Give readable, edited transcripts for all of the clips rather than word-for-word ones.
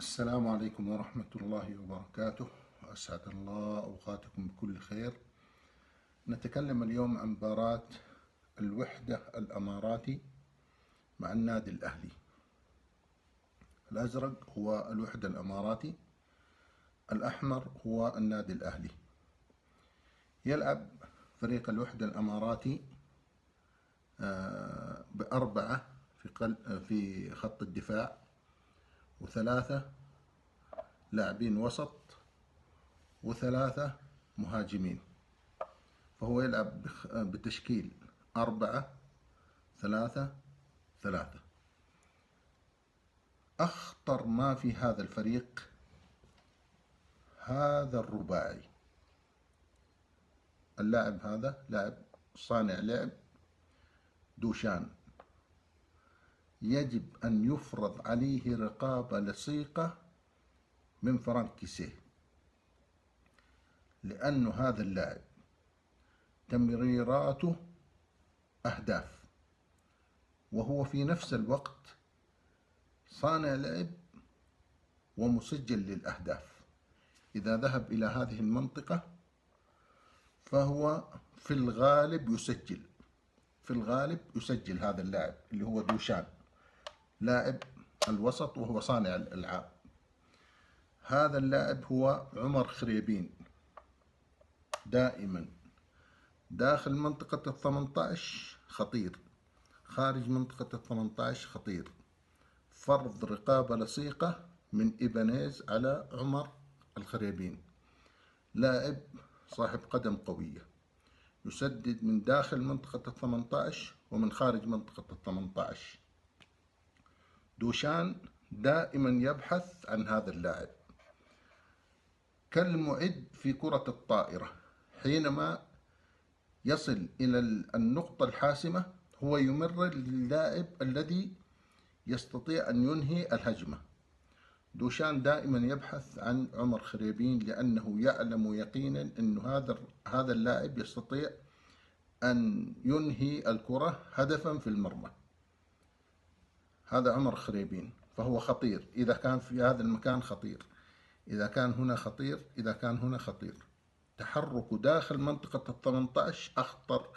السلام عليكم ورحمة الله وبركاته. أسعد الله أوقاتكم بكل خير. نتكلم اليوم عن مباراة الوحدة الأماراتي مع النادي الأهلي. الأزرق هو الوحدة الأماراتي، الأحمر هو النادي الأهلي. يلعب فريق الوحدة الأماراتي بأربعة في خط الدفاع، وثلاثة لاعبين وسط، وثلاثة مهاجمين. فهو يلعب بتشكيل 4-3-3. أخطر ما في هذا الفريق هذا الرباعي. اللاعب هذا لاعب صانع لعب دوشان، يجب أن يفرض عليه رقابة لصيقة من فرانك كيسيه، لأن هذا اللاعب تمريراته أهداف، وهو في نفس الوقت صانع لعب ومسجل للأهداف. إذا ذهب إلى هذه المنطقة فهو في الغالب يسجل هذا اللاعب اللي هو دوشان، لاعب الوسط وهو صانع الألعاب. هذا اللاعب هو عمر خريبين، دائما داخل منطقة 18 خطير، خارج منطقة 18 خطير. فرض رقابة لصيقة من إيبانيز على عمر الخريبين، لاعب صاحب قدم قوية، يسدد من داخل منطقة 18 ومن خارج منطقة 18. دوشان دائما يبحث عن هذا اللاعب كالمعد في كرة الطائرة. حينما يصل إلى النقطة الحاسمة هو يمرر للاعب الذي يستطيع أن ينهي الهجمة. دوشان دائما يبحث عن عمر خريبين، لأنه يعلم يقينا أن هذا اللاعب يستطيع أن ينهي الكرة هدفا في المرمى. هذا عمر خريبين، فهو خطير. إذا كان في هذا المكان خطير، إذا كان هنا خطير، إذا كان هنا خطير. تحركه داخل منطقة 18 أخطر،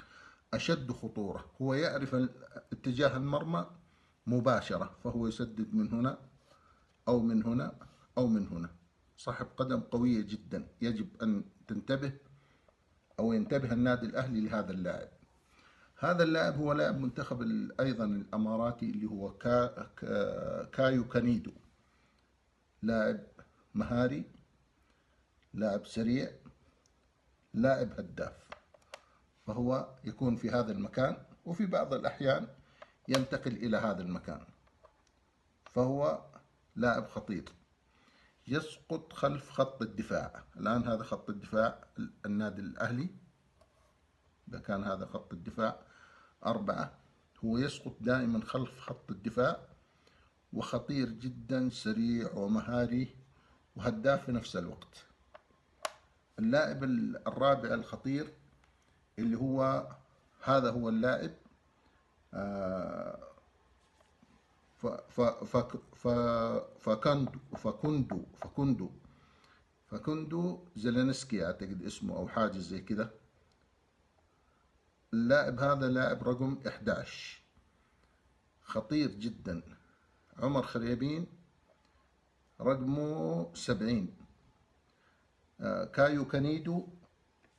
أشد خطورة. هو يعرف اتجاه المرمى مباشرة، فهو يسدد من هنا أو من هنا أو من هنا. صاحب قدم قوية جدا، يجب أن تنتبه أو ينتبه النادي الأهلي لهذا اللاعب. هذا اللاعب هو لاعب منتخب أيضا الأماراتي، اللي هو كايو كانيدو. لاعب مهاري، لاعب سريع، لاعب هداف. فهو يكون في هذا المكان، وفي بعض الأحيان ينتقل إلى هذا المكان. فهو لاعب خطير، يسقط خلف خط الدفاع. الآن هذا خط الدفاع النادي الأهلي، إذا كان هذا خط الدفاع 4، هو يسقط دائما خلف خط الدفاع، وخطير جدا، سريع ومهاري وهداف في نفس الوقت. اللاعب الرابع الخطير اللي هو هذا هو اللاعب فاكوندو زيلينسكي أعتقد اسمه، أو حاجة زي كده. اللاعب هذا لاعب رقم 11، خطير جدا. عمر خريبين رقمه 70، كايو كانيدو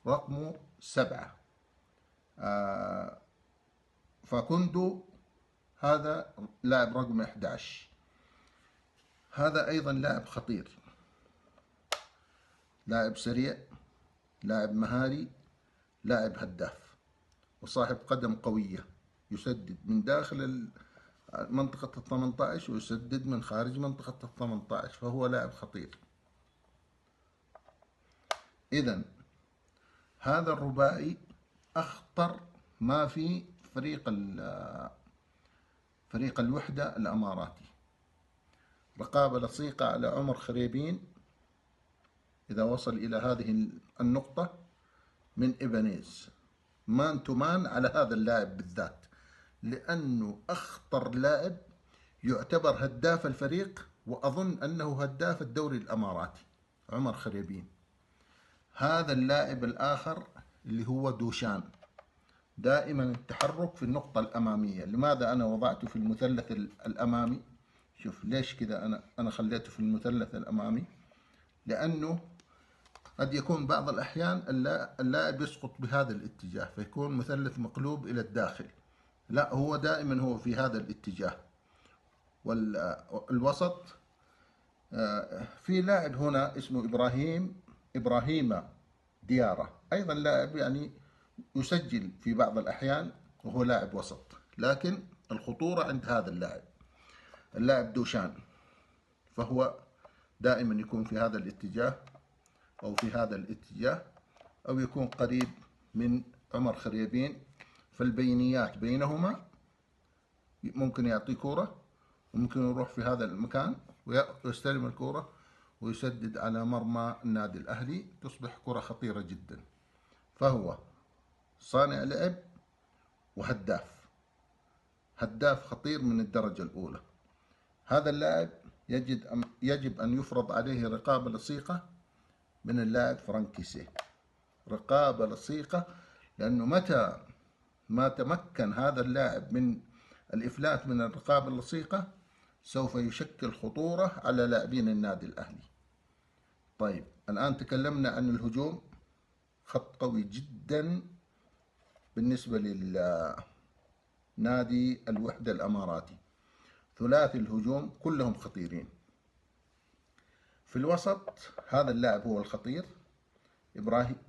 رقمه 7، فاكوندو هذا لاعب رقم 11. هذا أيضا لاعب خطير، لاعب سريع، لاعب مهاري، لاعب هداف، وصاحب قدم قوية، يسدد من داخل منطقة 18 ويسدد من خارج منطقة 18. فهو لاعب خطير. إذن هذا الرباعي أخطر ما في فريق الوحدة الأماراتي. رقابة لصيقة على عمر خريبين إذا وصل إلى هذه النقطة من إيبانيز، مان تو مان على هذا اللاعب بالذات، لأنه أخطر لاعب، يعتبر هداف الفريق وأظن أنه هداف الدوري الأماراتي، عمر خريبين. هذا اللاعب الآخر اللي هو دوشان، دائما التحرك في النقطة الأمامية. لماذا أنا وضعته في المثلث الأمامي؟ شوف ليش كذا أنا خليته في المثلث الأمامي، لأنه قد يكون بعض الأحيان اللاعب يسقط بهذا الاتجاه فيكون مثلث مقلوب إلى الداخل، لا هو دائما هو في هذا الاتجاه. والوسط في لاعب هنا اسمه إبراهيم ديارة، أيضا لاعب يعني يسجل في بعض الأحيان وهو لاعب وسط، لكن الخطورة عند هذا اللاعب دوشان، فهو دائما يكون في هذا الاتجاه أو في هذا الاتجاه، أو يكون قريب من عمر خريبين. فالبينيات بينهما ممكن يعطي كرة وممكن يروح في هذا المكان ويستلم الكرة ويسدد على مرمى النادي الأهلي، تصبح كرة خطيرة جدا. فهو صانع لعب هداف خطير من الدرجة الأولى. هذا اللاعب يجب أن يفرض عليه رقابة لصيقة من اللاعب فرانكيسي، رقابة لصيقة، لأنه متى ما تمكن هذا اللاعب من الإفلات من الرقابة اللصيقة سوف يشكل خطورة على لاعبين النادي الأهلي. طيب الآن تكلمنا عن الهجوم، خط قوي جدا بالنسبة للنادي الوحدة الأماراتي، ثلاثي الهجوم كلهم خطيرين. في الوسط هذا اللاعب هو الخطير،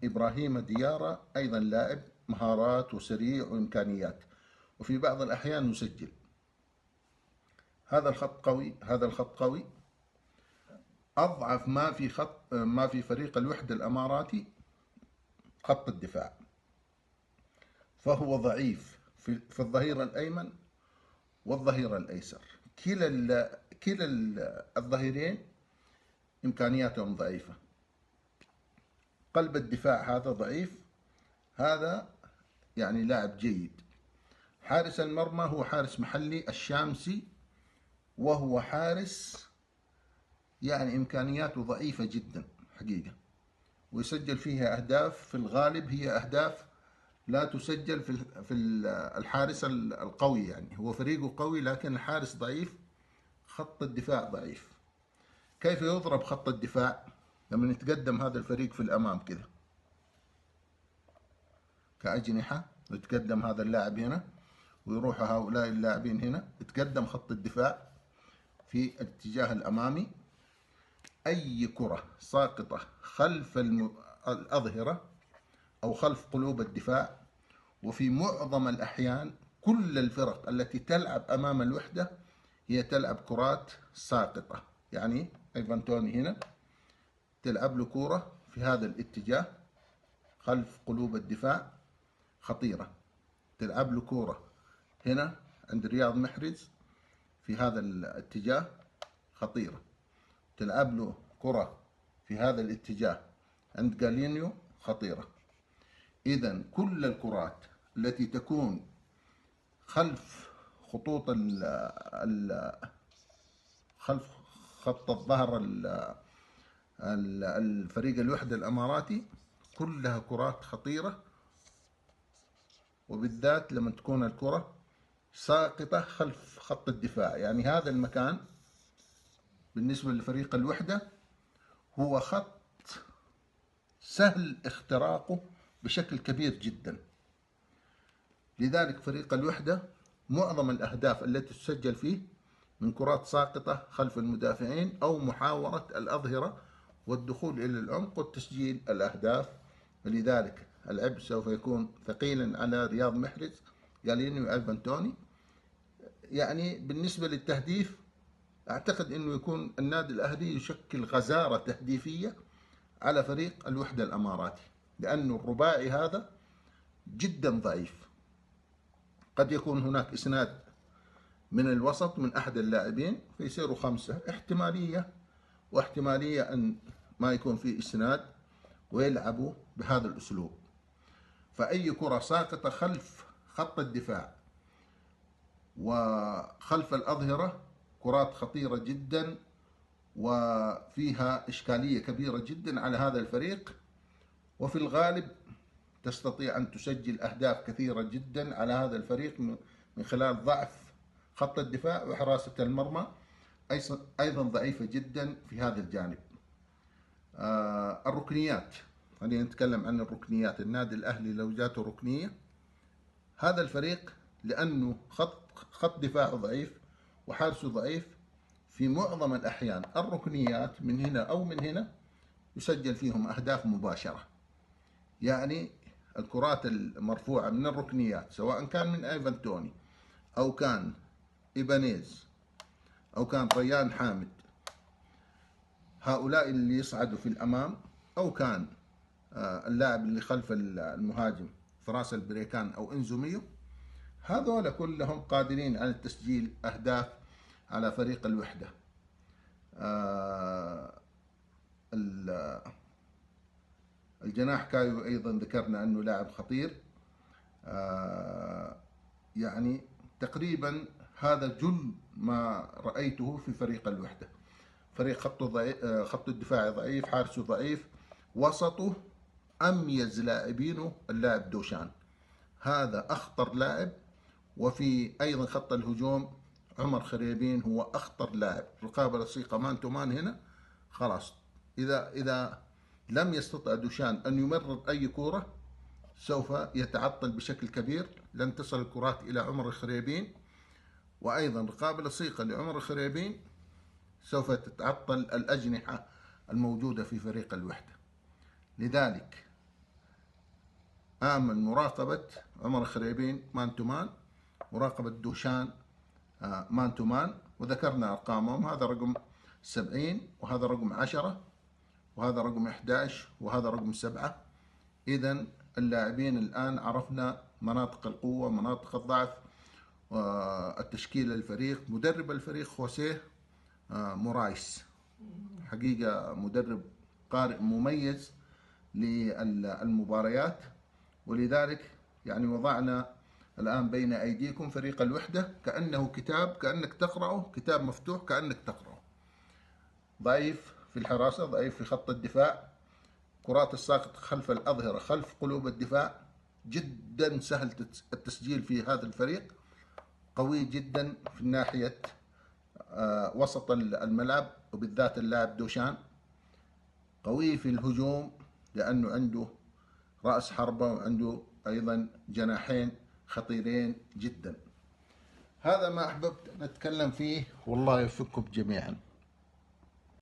إبراهيم ديارة، أيضا لاعب مهارات وسريع وإمكانيات، وفي بعض الأحيان يسجل. هذا الخط قوي. أضعف ما في فريق الوحدة الأماراتي خط الدفاع، فهو ضعيف في الظهير الأيمن والظهير الأيسر، كلا الظهيرين إمكانياتهم ضعيفة. قلب الدفاع هذا ضعيف، هذا يعني لاعب جيد. حارس المرمى هو حارس محلي الشامسي، وهو حارس يعني إمكانياته ضعيفة جدا حقيقة، ويسجل فيها أهداف في الغالب هي أهداف لا تسجل في الحارس القوي، يعني هو فريقه قوي لكن الحارس ضعيف، خط الدفاع ضعيف. كيف يضرب خط الدفاع؟ لما يتقدم هذا الفريق في الأمام كذا كأجنحة، ويتقدم هذا اللاعب هنا ويروح هؤلاء اللاعبين هنا، يتقدم خط الدفاع في الاتجاه الأمامي. أي كرة ساقطة خلف الأظهرة أو خلف قلوب الدفاع، وفي معظم الأحيان كل الفرق التي تلعب أمام الوحدة هي تلعب كرات ساقطة، يعني أيضا توني هنا تلعب له كرة في هذا الاتجاه خلف قلوب الدفاع خطيرة، تلعب له كرة هنا عند رياض محرز في هذا الاتجاه خطيرة، تلعب له كرة في هذا الاتجاه عند جالينيو خطيرة. إذا كل الكرات التي تكون خلف خطوط خلف خط الظهر الفريق الوحدة الأماراتي كلها كرات خطيرة، وبالذات لما تكون الكرة ساقطة خلف خط الدفاع. يعني هذا المكان بالنسبة لفريق الوحدة هو خط سهل اختراقه بشكل كبير جدا، لذلك فريق الوحدة معظم الأهداف التي تسجل فيه من كرات ساقطة خلف المدافعين أو محاورة الأظهرة والدخول إلى العمق والتسجيل الأهداف. ولذلك العبء سوف يكون ثقيلا على رياض محرز، جالينيو وأيضا توني. يعني بالنسبة للتهديف أعتقد أنه يكون النادي الأهلي يشكل غزارة تهديفية على فريق الوحدة الأماراتي، لأنه الرباعي هذا جدا ضعيف. قد يكون هناك إسناد من الوسط من أحد اللاعبين فيصيروا 5، واحتمالية أن ما يكون في إسناد ويلعبوا بهذا الأسلوب. فأي كرة ساقطة خلف خط الدفاع وخلف الأظهرة كرات خطيرة جدا وفيها إشكالية كبيرة جدا على هذا الفريق، وفي الغالب تستطيع أن تسجل أهداف كثيرة جدا على هذا الفريق من خلال ضعف خط الدفاع وحراسة المرمى أيضا ضعيفة جدا في هذا الجانب. الركنيات، خلينا نتكلم عن الركنيات. النادي الأهلي لو جاته ركنية، هذا الفريق لأنه خط دفاعه ضعيف وحارسه ضعيف، في معظم الأحيان الركنيات من هنا أو من هنا يسجل فيهم أهداف مباشرة. يعني الكرات المرفوعة من الركنيات سواء كان من ايفان توني أو كان إيبانيز أو كان ريان حامد، هؤلاء اللي يصعدوا في الأمام، أو كان اللاعب اللي خلف المهاجم فراس البريكان أو إنزوميو، هذول كلهم قادرين على تسجيل أهداف على فريق الوحدة. الجناح كايو أيضا ذكرنا أنه لاعب خطير. يعني تقريبا هذا جل ما رأيته في فريق الوحدة. فريق خط الدفاع ضعيف، حارسه ضعيف، وسطه أميز لاعبينه اللاعب دوشان، هذا أخطر لاعب. وفي أيضا خط الهجوم عمر خريبين هو أخطر لاعب. رقابة لصيقة مان تو مان هنا خلاص، إذا لم يستطع دوشان أن يمرر أي كرة سوف يتعطل بشكل كبير، لن تصل الكرات إلى عمر الخريبين. وأيضا رقابة لصيقة لعمر الخريبين سوف تتعطل الأجنحة الموجودة في فريق الوحدة. لذلك آمن مراقبة عمر الخريبين مان تو مان، مراقبة دوشان مان تو مان، وذكرنا أرقامهم، هذا رقم 70 وهذا رقم 10 وهذا رقم 11 وهذا رقم 7. إذن اللاعبين الآن عرفنا مناطق القوة، مناطق الضعف، التشكيل الفريق. مدرب الفريق خوسيه مورايس، حقيقة مدرب قارئ مميز للمباريات. ولذلك يعني وضعنا الآن بين أيديكم فريق الوحدة كأنه كتاب، كأنك تقرأه كتاب مفتوح، كأنك تقرأه. ضعيف في الحراسة، ضعيف في خط الدفاع، كرات الساقط خلف الأظهرة خلف قلوب الدفاع، جدا سهل التسجيل في هذا الفريق. قوي جدا في ناحية وسط الملعب وبالذات اللاعب دوشان. قوي في الهجوم لأنه عنده رأس حربة وعنده أيضا جناحين خطيرين جدا. هذا ما أحببت أن أتكلم فيه، والله يوفقكم جميعا.